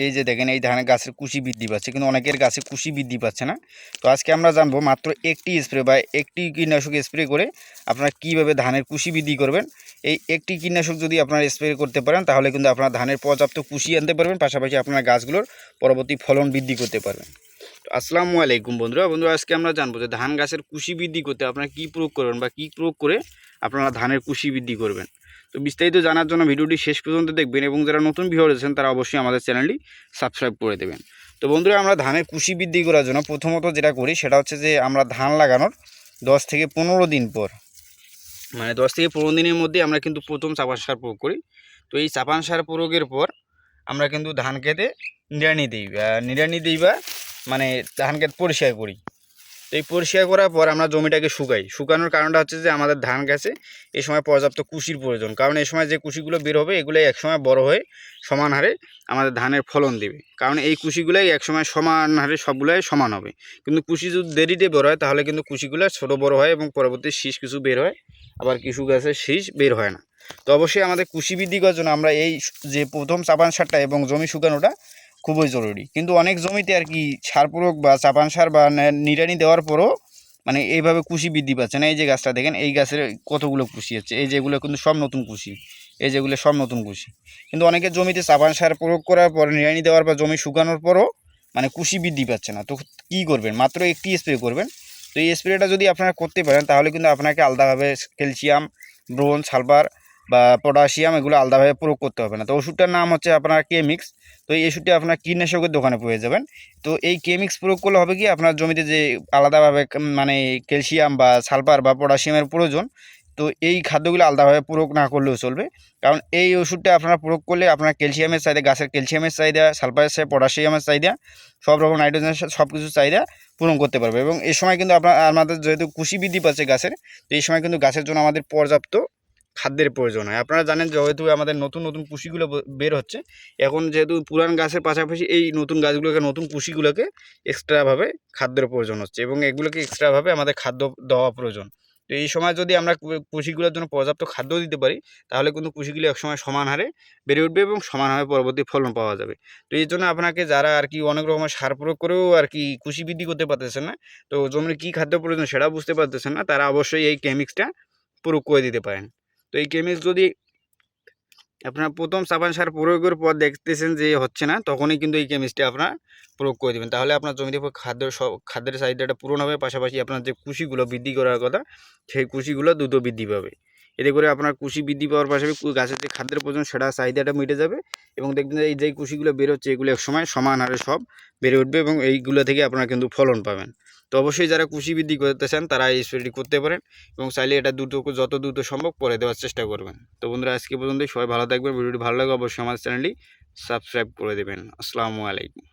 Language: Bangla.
এই যে দেখেন এই ধানের গাছের কুশি বৃদ্ধি পাচ্ছে, কিন্তু অনেকের গাছে কুশি বৃদ্ধি পাচ্ছে না। তো আজকে আমরা জানবো মাত্র একটি স্প্রে বা একটি কীটনাশক স্প্রে করে আপনারা কীভাবে ধানের কুশি বৃদ্ধি করবেন। এই একটি কীটনাশক যদি আপনারা স্প্রে করতে পারেন তাহলে কিন্তু আপনারা ধানের পর্যাপ্ত কুশি আনতে পারবেন, পাশাপাশি আপনার গাছগুলোর পরবর্তী ফলন বৃদ্ধি করতে পারবেন। তো আসসালামু আলাইকুম বন্ধুরা, আজকে আমরা জানবো যে ধান গাছের কুশি বৃদ্ধি করতে আপনারা কী প্রয়োগ করবেন বা কী প্রয়োগ করে আপনারা ধানের কুশি বৃদ্ধি করবেন। তো বিস্তারিত জানার জন্য ভিডিওটি শেষ পর্যন্ত দেখবেন এবং যারা নতুন ভিউয়ার আছেন তারা অবশ্যই আমাদের চ্যানেলটি সাবস্ক্রাইব করে দেবেন। তো বন্ধুরা, আমরা ধানের কুশি বৃদ্ধি করার জন্য প্রথমত যেটা করি সেটা হচ্ছে যে আমরা ধান লাগানোর 10 থেকে 15 দিন পর, মানে 10 থেকে 15 দিনের মধ্যে আমরা কিন্তু প্রথম চাপান সার প্রয়োগ করি। তো এই চাপান সার প্রয়োগের পর আমরা কিন্তু ধান খেতে নিড়ানি দিই বা মানে ধান খেত পরিষ্কার করি। তো এই পরিষ্কার করার পর আমরা জমিটাকে শুকানোর কারণটা হচ্ছে যে আমাদের ধান গাছে এই সময় পর্যাপ্ত কুশির প্রয়োজন, কারণ এই সময় যে কুশিগুলো বের হবে এগুলো একসময় বড় হয়ে সমান হারে আমাদের ধানের ফলন দেবে। কারণ এই কুশিগুলোই একসময় সমান হারে সবগুলোই সমান হবে, কিন্তু কুশি যদি দেরিতে বড় হয় তাহলে কিন্তু কুশিগুলো ছোটো বড় হয় এবং পরবর্তী শীষ কিছু বের হয়, আবার কিছু গাছের শীষ বের হয় না। তো অবশ্যই আমাদের কুশি বৃদ্ধি করার জন্য আমরা এই যে প্রথম চাপান সারটা এবং জমি শুকানোটা খুবই জরুরি। কিন্তু অনেক জমিতে আর কি সার প্রয়োগ বা চাপান সার বা নিড়ানি দেওয়ার পরও মানে এইভাবে কুশি বৃদ্ধি পাচ্ছে না। এই যে গাছটা দেখেন, এই গাছের কতগুলো কুশি হচ্ছে, এই যেগুলো কিন্তু সব নতুন কুশি, এই যেগুলো সব নতুন কুশি। কিন্তু অনেকের জমিতে চাপান সার প্রয়োগ করার পর নিড়ানি দেওয়ার পর জমি শুকানোর পরও মানে কুশি বৃদ্ধি পাচ্ছে না। তো কী করবেন? মাত্র একটি স্প্রে করবেন। তো এই স্প্রেটা যদি আপনারা করতে পারেন তাহলে কিন্তু আপনাকে আলাদাভাবে ক্যালসিয়াম, বোরন, সালফার বা পটাশিয়াম এগুলো আলাদাভাবে প্রয়োগ করতে হবে না। তো ওষুধটার নাম হচ্ছে আপনার কেমিক্স। তো এই ওষুধটি আপনার কীটনাশকের দোকানে পেয়ে যাবেন। তো এই কেমিক্স প্রয়োগ করলে হবে কি, আপনার জমিতে যে আলাদাভাবে মানে ক্যালসিয়াম বা সালফার বা পটাশিয়ামের প্রয়োজন, তো এই খাদ্যগুলো আলাদাভাবে প্রয়োগ না করলেও চলবে। কারণ এই ওষুধটা আপনারা প্রয়োগ করলে আপনার ক্যালসিয়ামের চাহিদা, গাছের ক্যালসিয়ামের চাহিদা, সালফারের চাহিদা, পটাশিয়ামের চাহিদা, সব রকম নাইট্রোজেনের সব কিছুর চাহিদা পূরণ করতে পারবে। এবং এই সময় কিন্তু আমাদের যেহেতু কুশি বৃদ্ধি পাচ্ছে গাছের, তো এই সময় কিন্তু গাছের জন্য আমাদের পর্যাপ্ত খাদ্যের প্রয়োজন হয়। আপনারা জানেন যেহেতু আমাদের নতুন নতুন কুশিগুলো বের হচ্ছে, এখন যেহেতু পুরান গাছের পাশাপাশি এই নতুন গাছগুলোকে, নতুন কুশিগুলোকে এক্সট্রাভাবে খাদ্যের প্রয়োজন হচ্ছে এবং এগুলোকে এক্সট্রাভাবে আমাদের খাদ্য দেওয়া প্রয়োজন। তো এই সময় যদি আমরা কুশিগুলোর জন্য পর্যাপ্ত খাদ্য দিতে পারি তাহলে কিন্তু কুশিগুলো একসময় সমান হারে বেড়ে উঠবে এবং সমান হারে পরবর্তী ফলন পাওয়া যাবে। তো এই জন্য আপনাকে যারা আর কি অনেক রকমের সার প্রয়োগ করেও আর কি কুশি বৃদ্ধি করতে পারতেছেন না, তো জমির কী খাদ্য প্রয়োজন সেটা বুঝতে পারতেছেন না, তারা অবশ্যই এই কেমিক্সটা প্রয়োগ করে দিতে পারেন। তো এই কেমিক্স যদি আপনার প্রথম চাপান সার প্রয়োগের পর দেখতেছেন যে হচ্ছে না, তখনই কিন্তু এই কেমিস্ট্রি আপনার প্রয়োগ করে দেবেন। তাহলে আপনার জমিতে খাদ্যের চাহিদাটা পূরণ হবে, পাশাপাশি আপনার যে কুশিগুলো বৃদ্ধি করার কথা সেই কুশিগুলো দ্রুত বৃদ্ধি পাবে। এতে করে আপনার কুশি বৃদ্ধি পাওয়ার পাশাপাশি গাছের যে খাদ্যের প্রয়োজন সেটা চাহিদাটা মিটে যাবে এবং দেখবেন যে এই যে কুশিগুলো বেরোচ্ছে এগুলো একসময় সমান হারে সব বেড়ে উঠবে এবং এইগুলো থেকে আপনারা কিন্তু ফলন পাবেন। তো অবশ্যই যারা কুশি বৃদ্ধি করতে চান তারা এই স্প্রেটি করতে পারেন এবং চাইলে এটা যত দ্রুত সম্ভব করে দেওয়ার চেষ্টা করবেন। তো বন্ধুরা, আজকে পর্যন্তই। সবাই ভালো থাকবেন। ভিডিওটি ভালো লাগলে অবশ্যই আমাদের চ্যানেলটি সাবস্ক্রাইব করে দেবেন। আসসালামু আলাইকুম।